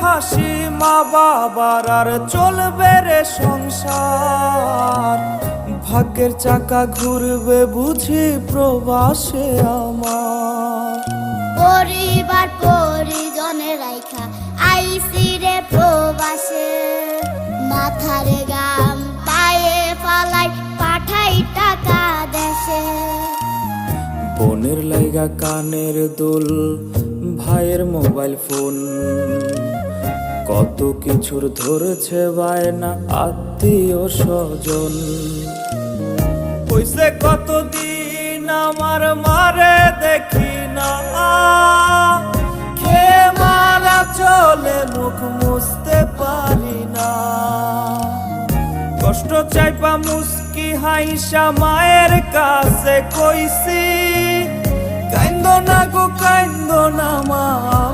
হাসি মা বাবার আর চলবে রে সংসার। ভাগ্যের চাকা ঘুরবে বুঝি প্রবাসে আমার। পরিবার পরিজনের রাইখা আইসি রে প্রবাসে, মাথার গাম পায়ে ফালাই পাঠাই টাকা দেশে। বোনের লাইগা কানের দুল, ভাইয়ের মোবাইল ফোন, কত কিছুর ধরেছে বায়না আত্মীয় স্বজন। হইছে কতদিন আমার মারে দেখি না, খেয়ে মারা চলে মুখ মুছতে পারি না। কষ্ট চাইপা মুস্কি হাইসা মায়ের কাছে কইছি, কাইন্দো না গো কাইন্দো না মা।